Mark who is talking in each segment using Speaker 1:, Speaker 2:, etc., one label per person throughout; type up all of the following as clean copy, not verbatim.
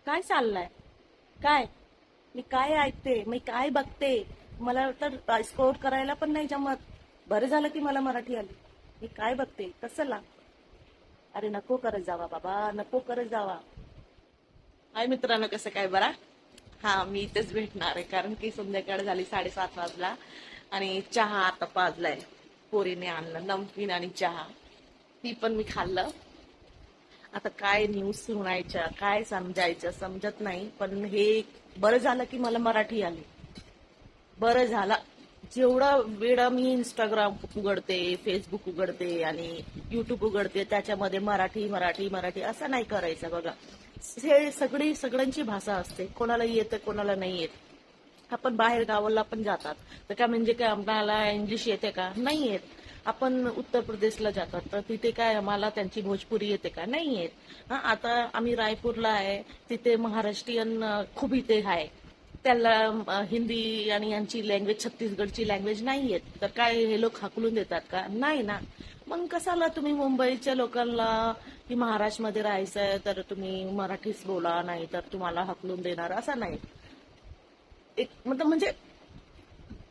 Speaker 1: काय चाललंय? काय? मी काय ऐकते, मी काय बघते? मला तर स्कोर करायला पण नाही जमत. बरं झालं की मला मराठी आली. मी काय बघते, कसं अरे नको करत जावा बाबा, नको करत जावा. हाय मित्रांनो, कसं काय बरा? हा, मी इथेच भेटणार आहे कारण की संध्याकाळ झाली, 7:30 वाजला आणि चहा आता पाजलाय. पोरीने आणलं नमकीन आणि चहा. ती पण मी खाल्लं. आता काय न्यूज सुनायच्या, काय समजायचं समजत नाही. पण हे बरं झालं की मला मराठी आली. बरं झालं. जेवढा वेळ मी इंस्टाग्राम उघडते, फेसबुक उघडते आणि युट्यूब उघडते, त्याच्यामध्ये मराठी मराठी मराठी असं नाही करायचं बघा. हे सगळ्यांची भाषा असते, कोणाला येतं कोणाला नाही येत. आपण बाहेर गावाला पण जातात तर काय म्हणजे काय आम्हाला इंग्लिश येते का? नाही येत. आपण उत्तर प्रदेशला जातात तर तिथे काय आम्हाला त्यांची भोजपुरी येते का? नाही येत. हा, आता आम्ही रायपूरला आहे, तिथे महाराष्ट्रीयन खूप इथे आहे. त्याला हिंदी आणि यांची लँग्वेज, छत्तीसगडची लँग्वेज नाही येत, तर काय हे लोक हाकलून देतात का? नाही ना. मग कशाला तुम्ही मुंबईच्या लोकांना की महाराष्ट्रामध्ये राहायचंय तर तुम्ही मराठीच बोला, नाही तर तुम्हाला हाकलून देणार असं नाही. एक म्हणजे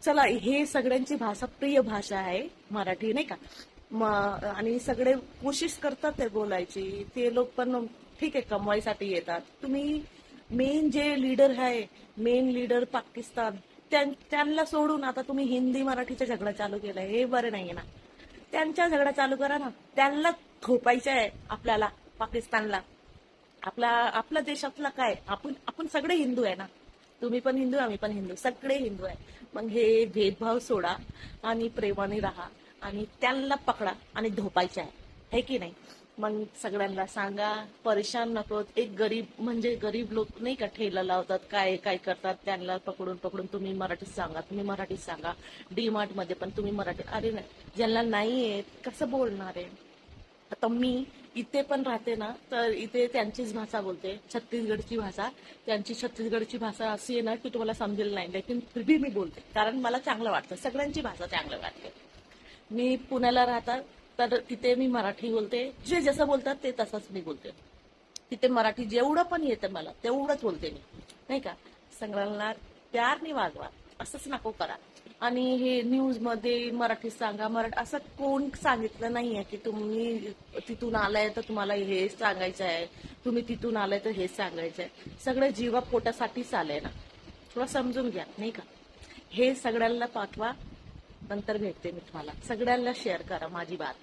Speaker 1: चला, हे सगळ्यांची भाषा, प्रिय भाषा आहे मराठी, नाही का? आणि सगळे कोशिश करतात ते बोलायची. ते लोक पण ठीक आहे, कमवायसाठी येतात. तुम्ही मेन जे लीडर आहे, मेन लीडर पाकिस्तान, त्यांना सोडून आता तुम्ही हिंदी मराठीचा झगडा चालू केलाय, हे बरं नाहीये ना. त्यांच्या झगडा चालू करा ना. त्यांना थोपायचं आहे आपल्याला, पाकिस्तानला. आपल्या देशातला काय, आपण आपण सगळे हिंदू आहे ना. तुम्ही पण हिंदू, आम्ही पण हिंदू, सगळे हिंदू आहे. मग हे भेदभाव सोडा आणि प्रेमाने राहा आणि त्यांना पकडा आणि धोपायचे आहे की नाही? मग सगळ्यांना सांगा, परेशान नको. एक गरीब म्हणजे गरीब लोक नाही का ठेला लावतात, काय काय करतात, त्यांना पकडून पकडून तुम्ही मराठीत सांगा, तुम्ही मराठीत सांगा. डी मार्ट मध्ये पण तुम्ही मराठी. अरे नाही, ज्यांना नाही येत कसं बोलणार आहे? आता मी इथे पण राहते ना, तर इथे त्यांचीच भाषा बोलते, छत्तीसगडची भाषा. त्यांची छत्तीसगडची भाषा अशी आहे ना की तुम्हाला समजेल नाही, लेकिन फिर भी मी बोलते कारण मला चांगलं वाटतं. सगळ्यांची भाषा चांगलं वाटते. मी पुण्याला राहतात तर तिथे मी मराठी बोलते, जे जसं बोलतात ते तसंच मी बोलते. तिथे मराठी जेवढं पण येतं मला तेवढंच बोलते मी, नाही का? सगळ्यांना प्यारने वागवा, असंच नको करा. आणि हे न्यूज मध्ये मराठीत सांगा, मराठी असं कोण सांगितलं नाहीये की तुम्ही तिथून आलाय तर तुम्हाला हे सांगायचं आहे, तुम्ही तिथून आलाय तर हेच सांगायचं आहे. सगळं जीवा पोटासाठीच आलंय ना. थोडं समजून घ्या, नाही का? हे सगळ्यांना पाठवा. नंतर भेटते मी तुम्हाला. सगळ्यांना शेअर करा माझी बात.